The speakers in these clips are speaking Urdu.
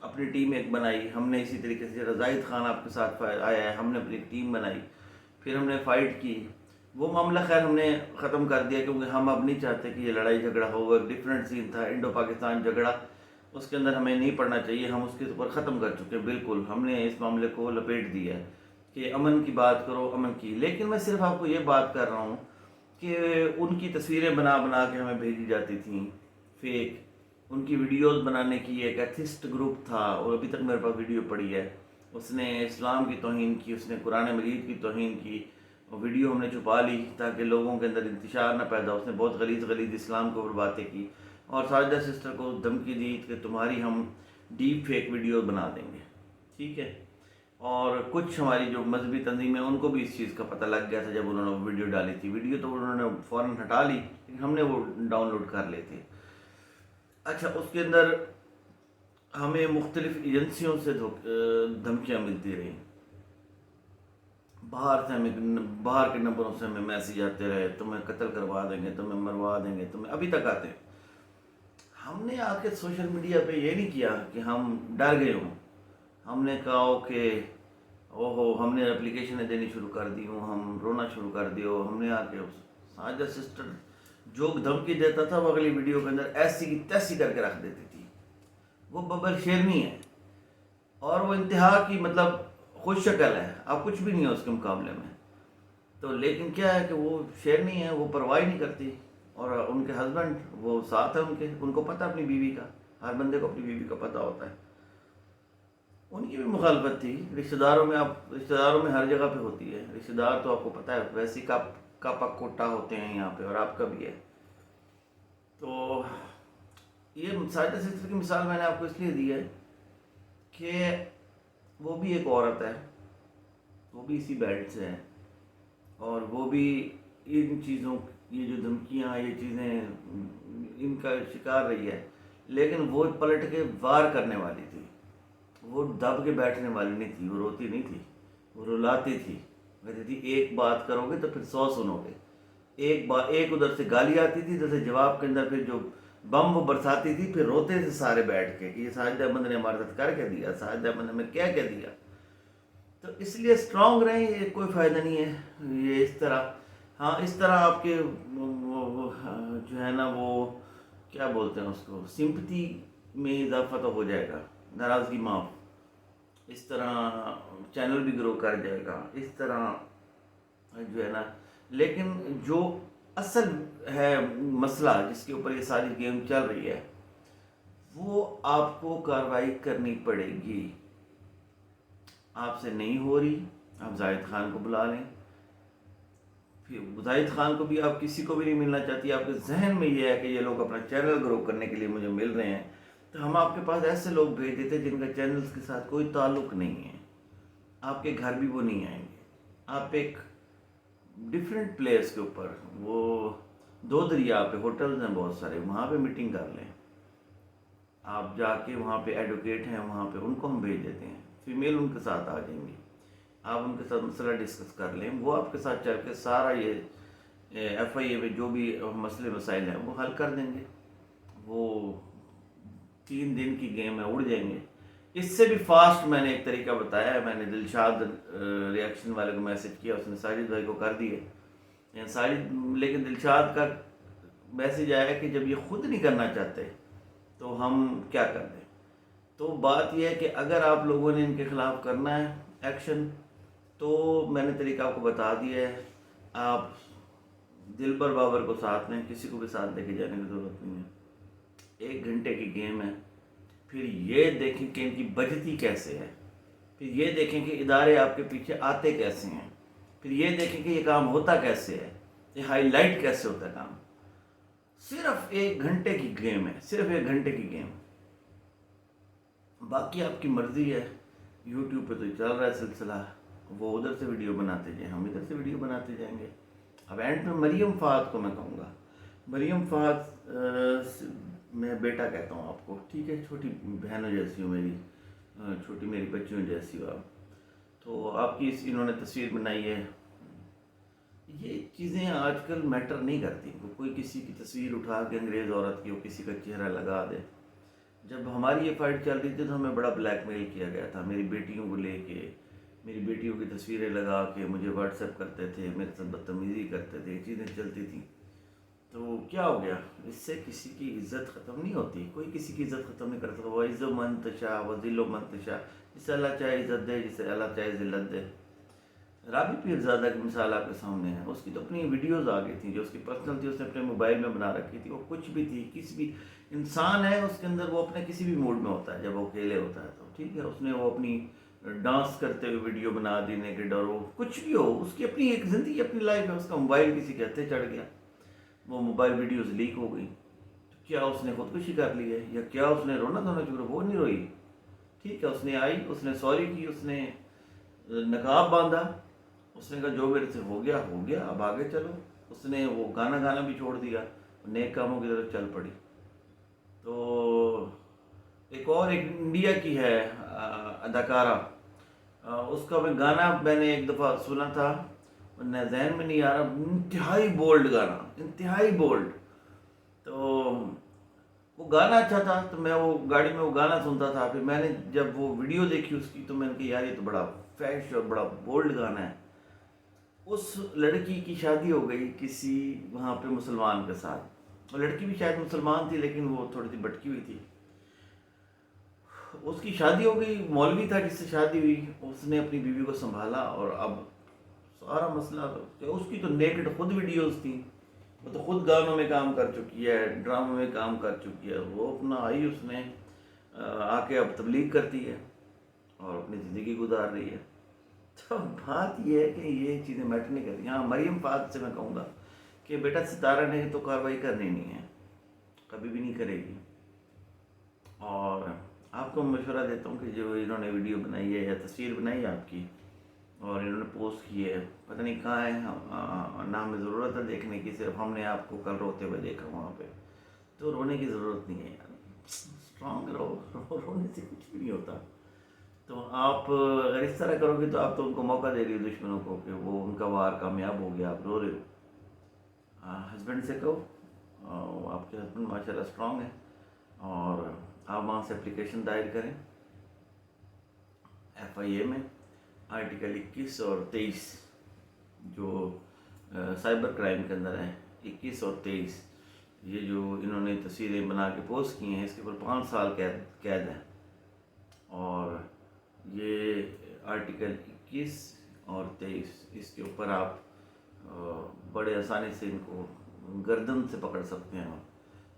اپنی ٹیم ایک بنائی، ہم نے اسی طریقے سے رضائد خان آپ کے ساتھ آیا ہے، ہم نے اپنی ٹیم بنائی، پھر ہم نے فائٹ کی. وہ معاملہ خیر ہم نے ختم کر دیا کیونکہ ہم اب نہیں چاہتے کہ یہ لڑائی جھگڑا ہو. ایک ڈفرینٹ سین تھا انڈو پاکستان جھگڑا، اس کے اندر ہمیں نہیں پڑنا چاہیے، ہم اس کے اوپر ختم کر چکے ہیں. بالکل ہم نے اس معاملے کو لپیٹ دیا ہے کہ امن کی بات کرو، امن کی. لیکن میں صرف آپ کو یہ بات کر رہا ہوں کہ ان کی تصویریں بنا بنا کے ہمیں بھیجی جاتی تھیں فیک. ان کی ویڈیوز بنانے کی ایک ایتھسٹ گروپ تھا، اور ابھی تک میرے پاس ویڈیو پڑی ہے، اس نے اسلام کی توہین کی، اس نے قرآن مجید کی توہین کی. ویڈیو ہم نے چھپا لی تاکہ لوگوں کے اندر انتشار نہ پیدا. اس نے بہت غلیظ اسلام کے اوپر باتیں کی، اور ساجدہ سسٹر کو دھمکی دی کہ تمہاری ہم ڈیپ فیک ویڈیو بنا دیں گے. ٹھیک ہے. اور کچھ ہماری جو مذہبی تنظیمیں ان کو بھی اس چیز کا پتہ لگ گیا تھا جب انہوں نے وہ ویڈیو ڈالی تھی. ویڈیو تو انہوں نے فوراً ہٹا لی، لیکن ہم نے وہ ڈاؤن لوڈ کر لی تھی. اچھا، اس کے اندر ہمیں مختلف ایجنسیوں سے دھمکیاں ملتی رہیں. باہر کے نمبروں سے ہمیں میسیج آتے رہے، تمہیں قتل کروا دیں گے، تمہیں مروا دیں گے، تمہیں ابھی تک آتے ہیں. ہم نے آ کے سوشل میڈیا پہ یہ نہیں کیا کہ ہم ڈر گئے ہوں. ہم نے کہا کہ اوہو ہم نے اپلیکیشنیں دینی شروع کر دی ہوں، ہم رونا شروع کر دیو. ہم نے آ کے ساجدہ سسٹر جو دھمکی دیتا تھا وہ اگلی ویڈیو کے اندر ایسی کی تیسی کر کے رکھ دیتی تھی. وہ ببر شیرنی ہے، اور وہ انتہا کی مطلب خوش شکل ہے، اب کچھ بھی نہیں ہے اس کے مقابلے میں. تو لیکن کیا ہے کہ وہ شیرنی ہے، وہ پرواہ نہیں کرتی. اور ان کے ہسبینڈ وہ ساتھ ہیں ان کو پتہ اپنی بیوی کا، ہر بندے کو اپنی بیوی کا پتہ ہوتا ہے. ان کی بھی مخالفت تھی. رشتہ داروں میں ہر جگہ پہ ہوتی ہے. رشتہ دار تو آپ کو پتہ ہے ویسی کا پک کوٹا ہوتے ہیں یہاں پہ، اور آپ کا بھی ہے. تو یہ ساجدہ سسٹر کی مثال میں نے آپ کو اس لیے دی ہے کہ وہ بھی ایک عورت ہے، وہ بھی اسی بیلٹ سے ہے، اور وہ بھی ان چیزوں، یہ جو دھمکیاں، یہ چیزیں ان کا شکار رہی ہے. لیکن وہ پلٹ کے وار کرنے والی تھی، وہ دب کے بیٹھنے والی نہیں تھی. وہ روتی نہیں تھی، وہ رلاتی تھی. کہتی تھی ایک بات کرو گے تو پھر 100 سنو گے. ایک ادھر سے گالی آتی تھی، ادھر سے جواب کے اندر پھر جو بم وہ برساتی تھی، پھر روتے تھے سارے بیٹھ کے کہ یہ ساجدہ احمد نے ہمارے ساتھ کر کے دیا، ساجدہ احمد نے ہمیں کیا دیا. تو اس لیے اسٹرانگ رہیں، یہ کوئی فائدہ نہیں ہے. یہ اس طرح، ہاں اس طرح آپ کے جو ہے نا وہ کیا بولتے ہیں اس کو، سمپتی میں اضافہ تو ہو جائے گا، ناراضگی معاف. اس طرح چینل بھی گرو کر جائے گا، اس طرح جو ہے نا. لیکن جو اصل ہے مسئلہ جس کے اوپر یہ ساری گیم چل رہی ہے، وہ آپ کو کارروائی کرنی پڑے گی. آپ سے نہیں ہو رہی، آپ زاہد خان کو بلا لیں. پھر زاہد خان کو بھی آپ کسی کو بھی نہیں ملنا چاہتی. آپ کے ذہن میں یہ ہے کہ یہ لوگ اپنا چینل گرو کرنے کے لیے مجھے مل رہے ہیں، تو ہم آپ کے پاس ایسے لوگ بھیج دیتے جن کا چینلز کے ساتھ کوئی تعلق نہیں ہے. آپ کے گھر بھی وہ نہیں آئیں گے. آپ ایک ڈفرینٹ پلیس کے اوپر، وہ دو دریا پہ ہوٹلز ہیں بہت سارے، وہاں پہ میٹنگ کر لیں. آپ جا کے وہاں پہ ایڈوکیٹ ہیں، وہاں پہ ان کو ہم بھیج دیتے ہیں. فیمیل ان کے ساتھ آ جائیں گی، آپ ان کے ساتھ مسئلہ ڈسکس کر لیں. وہ آپ کے ساتھ چل کے سارا یہ ایف آئی اے میں جو بھی مسئلے مسائل ہیں وہ حل کر دیں گے. وہ 3 دن کی گیم ہے، اڑ جائیں گے. اس سے بھی فاسٹ میں نے ایک طریقہ بتایا ہے. میں نے دلشاد ریاکشن والے کو میسج کیا، اس نے ساجد بھائی کو کر دیے. لیکن دلشاد کا میسج آیا کہ جب یہ خود نہیں کرنا چاہتے تو ہم کیا کر دیں. تو بات یہ ہے کہ اگر آپ لوگوں نے ان کے خلاف کرنا ہے ایکشن، تو میں نے طریقہ آپ کو بتا دیا ہے. آپ دلبر بابر کو ساتھ لیں، کسی کو بھی ساتھ لے کے جانے کی ضرورت نہیں ہے. 1 گھنٹے کی گیم ہے. پھر یہ دیکھیں کہ ان کی بجتی کیسے ہے. پھر یہ دیکھیں کہ ادارے آپ کے پیچھے آتے کیسے ہیں. پھر یہ دیکھیں کہ یہ کام ہوتا کیسے ہے، یہ ہائی لائٹ کیسے ہوتا ہے کام. صرف 1 گھنٹے کی گیم ہے، صرف 1 گھنٹے کی گیم. باقی آپ کی مرضی ہے. یوٹیوب پہ تو چل رہا ہے سلسلہ، وہ ادھر سے ویڈیو بناتے جائیں، ہم ادھر سے ویڈیو بناتے جائیں گے. اب اینڈ میں مریم فہد کو میں کہوں گا، مریم فہد میں بیٹا کہتا ہوں آپ کو، ٹھیک ہے، چھوٹی بہنوں جیسی ہو میری، چھوٹی میری بچیوں جیسی ہو آپ. تو آپ کی انہوں نے تصویر بنائی ہے. یہ چیزیں آج کل میٹر نہیں کرتی. کوئی کسی کی تصویر اٹھا کے انگریز عورت کی وہ کسی کا چہرہ لگا دے، جب ہماری یہ فائٹ چل رہی تھی تو ہمیں بڑا بلیک میل کیا گیا تھا، میری بیٹیوں کو لے کے، میری بیٹیوں کی تصویریں لگا کے مجھے واٹس ایپ کرتے تھے، میرے ساتھ بدتمیزی کرتے تھے، یہ چیزیں چلتی تھیں۔ تو کیا ہو گیا؟ اس سے کسی کی عزت ختم نہیں ہوتی، کوئی کسی کی عزت ختم نہیں کرتا۔ وَعِزُّ مَن تَشَاءُ وَذِلُّ مَن تَشَاءُ، جسے اللہ چاہے عزت دے، جسے اللہ چاہے ذلت دے۔ رابی پیرزادہ کی مثال آپ کے سامنے ہے، اس کی تو اپنی ویڈیوز آ گئی تھیں جو اس کی پرسنل تھی، اس نے اپنے موبائل میں بنا رکھی تھی، وہ کچھ بھی تھی، کسی بھی انسان ہے اس کے اندر، وہ اپنے کسی بھی موڈ میں ہوتا ہے، جب وہ اکیلے ہوتا ہے تو ٹھیک ہے، اس نے وہ اپنی ڈانس کرتے ہوئے ویڈیو بنا دی نیکڈ، اور وہ کچھ بھی ہو، اس کی اپنی ایک زندگی، اپنی لائف ہے، اس کا موبائل کسی کے ہتھے چڑھ گیا، وہ موبائل ویڈیوز لیک ہو گئی، تو کیا اس نے خودکشی کر لی ہے، یا کیا اس نے رونا دھونا شروع؟ وہ نہیں روئی، ٹھیک ہے، اس نے آئی، اس نے سوری کی، اس نے نقاب باندھا، اس نے کہا جو میرے سے ہو گیا ہو گیا، اب آگے چلو۔ اس نے وہ گانا گانا بھی چھوڑ دیا، نیک کاموں کی طرف چل پڑی۔ تو ایک اور ایک انڈیا کی ہے اداکارہ، اس کا میں گانا میں نے ایک دفعہ سنا تھا، ورنہ ذہن میں نہیں آ رہا، انتہائی بولڈ گانا، انتہائی بولڈ۔ تو وہ گانا اچھا تھا، تو میں وہ گاڑی میں وہ گانا سنتا تھا، پھر میں نے جب وہ ویڈیو دیکھی اس کی، تو میں نے کہا یار یہ تو بڑا فیش اور بڑا بولڈ گانا ہے۔ اس لڑکی کی شادی ہو گئی کسی وہاں پہ مسلمان کے ساتھ، وہ لڑکی بھی شاید مسلمان تھی لیکن وہ تھوڑی سی بٹکی ہوئی تھی۔ اس کی شادی ہو گئی، مولوی تھا جس سے شادی ہوئی، اس نے اپنی بیوی کو سنبھالا، اور اب سارا مسئلہ اس کی تو نیکڈ خود ویڈیوز تھیں، وہ تو خود گانوں میں کام کر چکی ہے، ڈراموں میں کام کر چکی ہے، وہ اپنا آئی، اس نے آ کے اب تبلیغ کرتی ہے اور اپنی زندگی گزار رہی ہے۔ تو بات یہ ہے کہ یہ چیزیں میٹر نہیں کرتی۔ ہاں، مریم فات سے میں کہوں گا کہ بیٹا ستارہ نے تو کارروائی کرنی نہیں ہے، کبھی بھی نہیں کرے گی، اور آپ کو مشورہ دیتا ہوں کہ جو انہوں نے ویڈیو بنائی ہے یا تصویر بنائی ہے آپ کی اور انہوں نے پوسٹ کی ہے، پتہ نہیں کہاں ہے، نہ ہمیں ضرورت ہے دیکھنے کی، صرف ہم نے آپ کو کل روتے ہوئے دیکھا وہاں پہ، تو رونے کی ضرورت نہیں ہے یار، اسٹرانگ رہو، رونے سے کچھ بھی نہیں ہوتا۔ تو آپ اگر اس طرح کرو گے تو آپ تو ان کو موقع دے رہی ہو دشمنوں کو کہ وہ ان کا وار کامیاب ہو گیا، آپ رو رہے ہو۔ ہسبینڈ سے کہو، آپ کے ہسبینڈ ماشاء اللہ اسٹرانگ ہیں، اور آپ وہاں سے اپلیکیشن دائر کریں FIA میں، آرٹیکل 21 اور 23 جو سائبر کرائم کے اندر ہے، 21 اور 23، یہ جو انہوں نے تصویریں بنا کے پوسٹ کی ہیں، اس کے اوپر 5 سال قید ہے، اور یہ آرٹیکل 21 اور 23 اس کے اوپر آپ بڑے آسانی سے ان کو گردن سے پکڑ سکتے ہیں،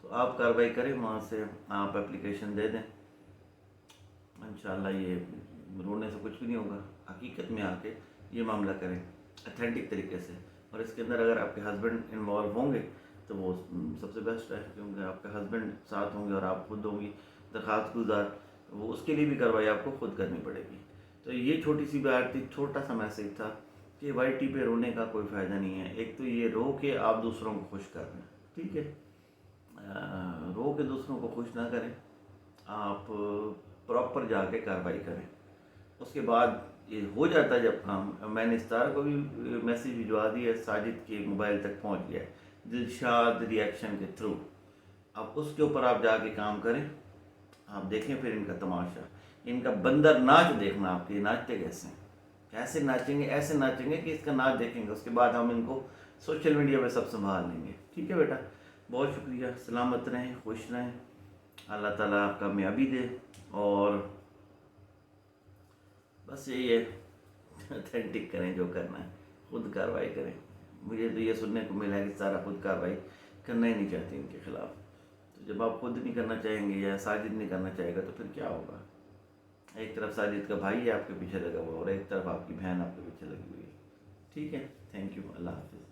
تو آپ کارروائی کریں، وہاں سے آپ اپلیکیشن دے دیں، انشاءاللہ یہ رونے سے کچھ بھی نہیں ہوگا، حقیقت میں آ کے یہ معاملہ کریں اتھینٹک طریقے سے، اور اس کے اندر اگر آپ کے ہسبینڈ انوالو ہوں گے تو وہ سب سے بیسٹ ہے، کیونکہ آپ کے ہسبینڈ ساتھ ہوں گے اور آپ خود ہوں گی درخواست گزار، وہ اس کے لیے بھی کارروائی آپ کو خود کرنی پڑے گی۔ تو یہ چھوٹی سی بات تھی، چھوٹا سا میسیج تھا کہ YT پہ رونے کا کوئی فائدہ نہیں ہے، ایک تو یہ رو کے آپ دوسروں کو خوش کر دیں، ٹھیک ہے، رو کے دوسروں کو خوش نہ کریں، آپ پراپر جا کے کارروائی کریں۔ اس کے بعد یہ ہو جاتا ہے جب کام، میں نے ستارہ کو بھی میسیج بھجوا دیا ہے، ساجد کے موبائل تک پہنچ گیا ہے دلشاد ری ایکشن کے تھرو، اب اس کے اوپر آپ جا کے کام کریں، آپ دیکھیں پھر ان کا تماشا، ان کا بندر ناچ دیکھنا، آپ کے ناچتے کیسے ہیں، کیسے ناچیں گے، ایسے ناچیں گے کہ اس کا ناچ دیکھیں گے، اس کے بعد ہم ان کو سوشل میڈیا پہ سب سنبھال لیں گے، ٹھیک ہے بیٹا، بہت شکریہ، سلامت رہیں، خوش رہیں، اللہ تعالیٰ کامیابی دے، اور بس یہی ہے، اتھینٹک کریں جو کرنا ہے، خود کارروائی کریں۔ مجھے تو یہ سننے کو ملا ہے کہ سارا خود کارروائی کرنا ہی نہیں چاہتی ان کے خلاف، تو جب آپ خود نہیں کرنا چاہیں گے یا ساجد نہیں کرنا چاہے گا تو پھر کیا ہوگا؟ ایک طرف ساجد کا بھائی ہے آپ کے پیچھے لگا ہوا، اور ایک طرف آپ کی بہن آپ کے پیچھے لگی ہوئی ہے، ٹھیک ہے، تھینک یو، اللہ حافظ۔